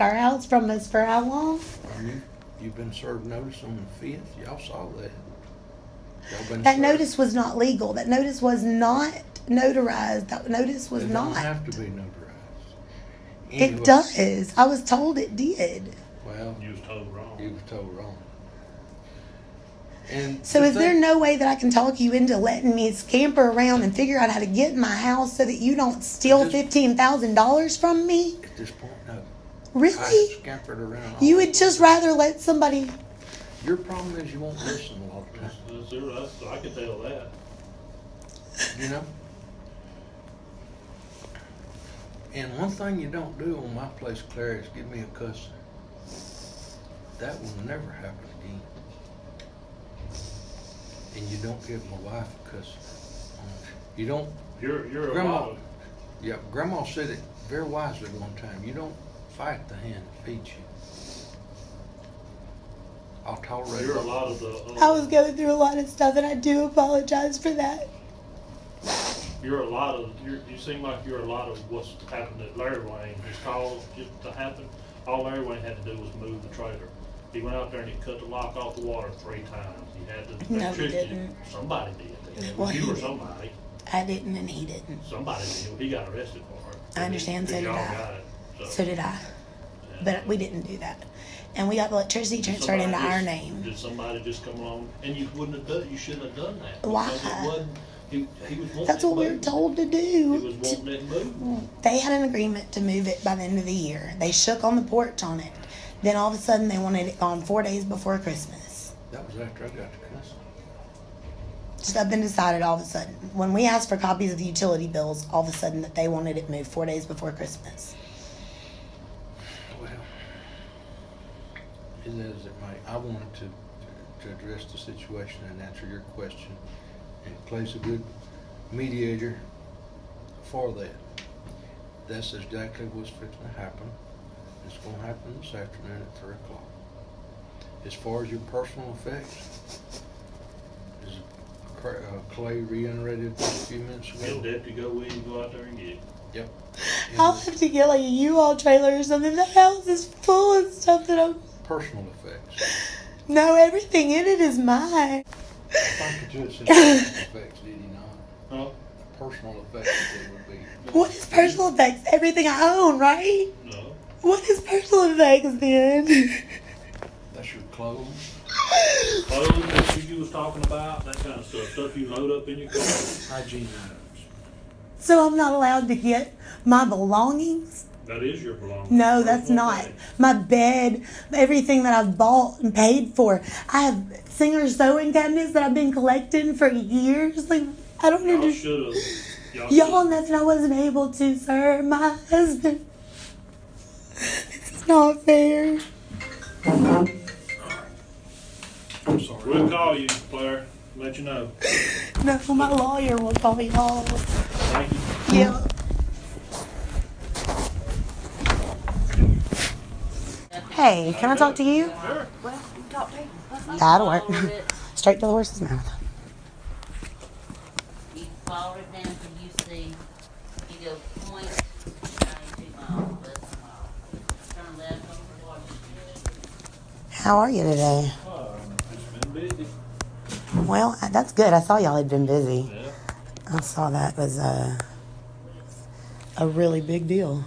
our house from us for how long? You've been served notice on the 5th. Y'all saw that. That notice was not legal. That notice was not notarized. That notice was not. It don't have to be notarized. It does. I was told it did. Well, you was told wrong. You was told wrong. And so is there no way that I can talk you into letting me scamper around and figure out how to get in my house so that you don't steal $15,000 from me? At this point, no. Really? I scampered around. You would just rather let somebody... Your problem is you won't listen a lot of times. I can tell that. You know? And one thing you don't do on my place, Claire, is give me a cussing. That will never happen again. And you don't give my wife a cussing. You don't. You're Grandma. Yeah, Grandma said it very wisely one time. You don't fight the hand that feeds you. I'll tolerate it. You're a lot of the. I was going through a lot of stuff, and I do apologize for that. You're a lot of. You seem like you're a lot of what's happened at Larry Wayne. His call just to happen. All Larry Wayne had to do was move the trailer. He went out there and he cut the lock off the water 3 times. He had the electricity. No, he didn't. Somebody did. Well, you or somebody. I didn't, and he didn't. Somebody did. He got arrested for it. I understand. So did I. So did I. And, but we didn't do that. And we got the electricity transferred into our name. Did somebody just come along? And you wouldn't have done. You shouldn't have done that. Why? It wasn't. He was wanting That's what we were told to do. He was wanting it moved. They had an agreement to move it by the end of the year. They shook on the porch on it. Then all of a sudden they wanted it gone 4 days before Christmas. That was after I got the cussing. Stuff been decided all of a sudden. When we asked for copies of the utility bills, all of a sudden that they wanted it moved 4 days before Christmas. Well, it is it might. I wanted to address the situation and answer your question. And Clay's a good mediator for that. That's exactly what's fixing to happen. It's going to happen this afternoon at 3 o'clock. As far as your personal effects, as Clay reiterated just a few minutes ago. Get Deputy go with you, go out there and get it. Yep. I'll have to get like a U-Haul trailer or something. The house is full of stuff that I'm... Personal effects. No, everything in it is mine. I think the judge said personal effects, did he not? Huh? Personal effects it would be. What is personal effects? Everything I own, right? No. What is personal effects then? That's your clothes. Clothes that you was talking about, that kind of stuff you load up in your car. Hygiene items. So I'm not allowed to get my belongings? That is your belongings. No, that's not. My bed, everything that I've bought and paid for. I have Singer sewing cabinets that I've been collecting for years. Like, I don't Y'all understand. should have. Y'all, nothing I wasn't able to, sir. My husband. This is not fair. I'm sorry. We'll call you, Claire. Let you know. No, my lawyer will call me all. Thank you. Yeah. Hey, can I talk to you? Sure. Well, you can talk to him. That'll work. Straight to the horse's mouth. You follow it down till you see, you go 0.92 miles, that's a mile. Turn left over Washington. How are you today? It's been busy. Well, that's good. I saw y'all had been busy. Yeah. I saw that was a really big deal.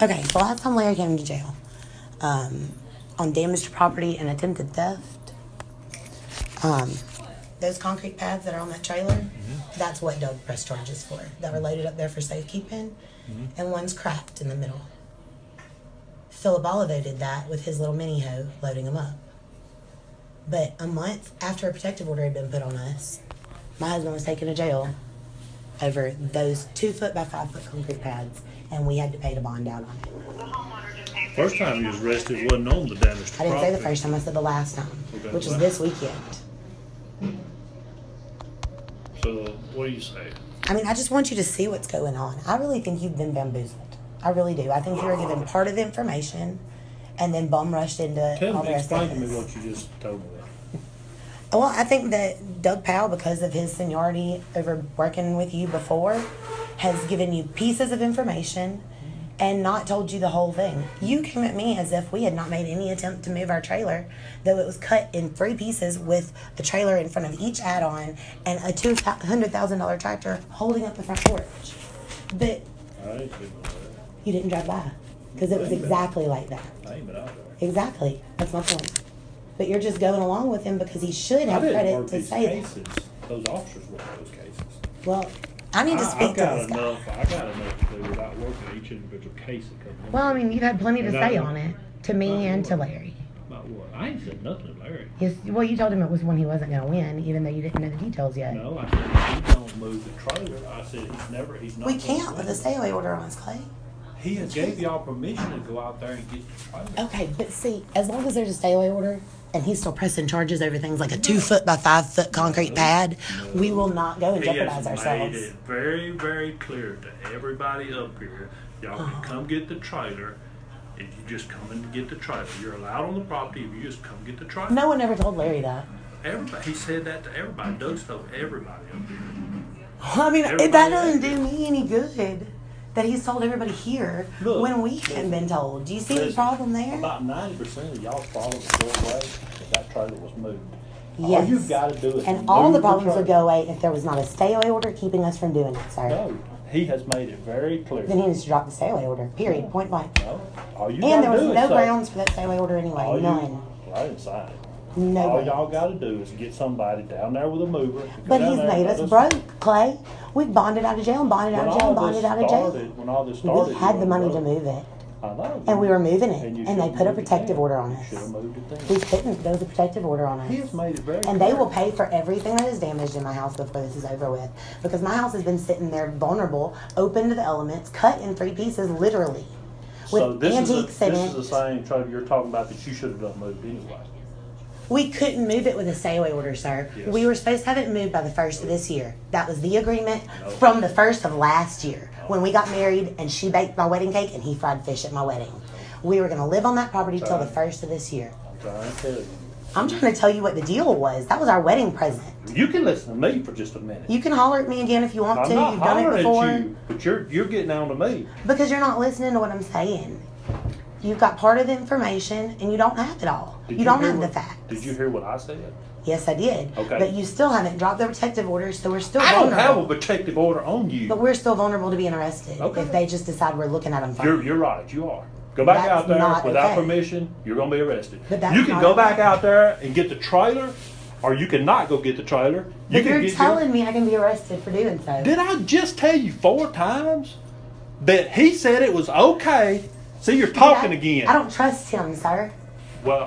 Okay, the last time Larry came to jail on damaged property and attempted theft, those concrete pads that are on that trailer, that's what Doug pressed charges for, that were loaded up there for safekeeping, and one's cracked in the middle. Philip Olivo did that with his little mini hoe loading them up. But a month after a protective order had been put on us, my husband was taken to jail over those 2 foot by 5 foot concrete pads, and we had to pay the bond out on it. First time you was arrested wasn't on the damage to I didn't say the property. first time, I said the last time, Okay. which was this weekend. So, what do you say? I mean, I just want you to see what's going on. I really think you've been bamboozled. I really do. I think you were given part of the information and then bum rushed into all the rest of Explain to me this. what you just told me. Well, I think that Doug Powell, because of his seniority over working with you before, has given you pieces of information and not told you the whole thing. You came at me as if we had not made any attempt to move our trailer, though it was cut in 3 pieces with the trailer in front of each add-on and a $200,000 tractor holding up the front porch. But I ain't been there. you didn't drive by because it was exactly like that. I ain't been out there. Exactly. That's my point. But you're just going along with him because he should I have didn't credit work to these say that. cases. Those officers work those cases. Well, I need to speak to this guy. I got enough to do without working each individual case that comes in. Well, I mean, you've had plenty to And I say know- on it, to me and to Larry. About what? I ain't said nothing to Larry. Yes, well, you told him it was one he wasn't going to win, even though you didn't know the details yet. No, I said, he don't move the trailer. I said, he's not. We gonna can't win. with a stay away order on us, Clay. He has gave y'all permission to go out there and get the trailer. Okay, but see, as long as there's a stay away order and he's still pressing charges over things like a 2 foot by 5 foot concrete pad, we will not go and He jeopardize has ourselves. made it very, very clear to everybody up here, y'all can come get the trailer. If you just come in to get the trailer, you're allowed on the property if you just come get the trailer. No one ever told Larry that. Everybody, he said that to everybody. Doug told everybody up here. I mean, Everybody that doesn't hates do me any good that he's told everybody here Look, when we haven't been told. Do you see the listen, problem there? About 90% of y'all's problems would go away if that trailer was moved. All Yes. you've got to do is And all the move problems would trailer. go away if there was not a stay away order keeping us from doing it, sir. No, he has made it very clear. Then he needs to drop the stay away order, period, point blank. No, all you And there gotta was do is no say- grounds for that stay away order anyway, all you- none. I didn't sign it. No All grounds. y'all gotta do is get somebody down there with a mover. to come But down he's there and made let us broke, Clay. We've bonded out of jail and bonded out of jail and bonded out of jail. When all this started, We you had the wasn't money to broke. move it. I know. And we were moving it. you And they should've put a moved it protective then. order on You us. should have moved it then. We couldn't. There was a protective order on us. He has made it very And they clear. will pay for everything that is damaged in my house before this is over with. Because my house has been sitting there vulnerable, open to the elements, cut in 3 pieces, literally. With So this is, antique this cement. is the same trailer you're talking about that you should have done moved anyway. We couldn't move it with a stay away order, sir. Yes. We were supposed to have it moved by the 1st of this year. That was the agreement No. from the 1st of last year when we got married and she baked my wedding cake and he fried fish at my wedding. We were going to live on that property till the 1st of this year. I'm trying to tell you. I'm trying to tell you what the deal was. That was our wedding present. You can listen to me for just a minute. You can holler at me again if you want I'm to. not You've done it hollering before. at you, but you're getting on to me. Because you're not listening to what I'm saying. You've got part of the information and you don't have it all. Did You don't hear have the what- facts. Did you hear what I said? Yes, I did. Okay. But you still haven't dropped the protective order, so we're still I don't vulnerable. have a protective order on you. But we're still vulnerable to being arrested Okay. if they just decide we're looking at them. You're right. You are. Go back That's out there not without okay. permission. You're gonna be arrested. But that's You can not go okay. back out there and get the trailer, or you can not go get the trailer. You But can you're get telling me I can be arrested for doing so. Did I just tell you 4 times that he said it was okay? See, you're talking again. I don't trust him, sir.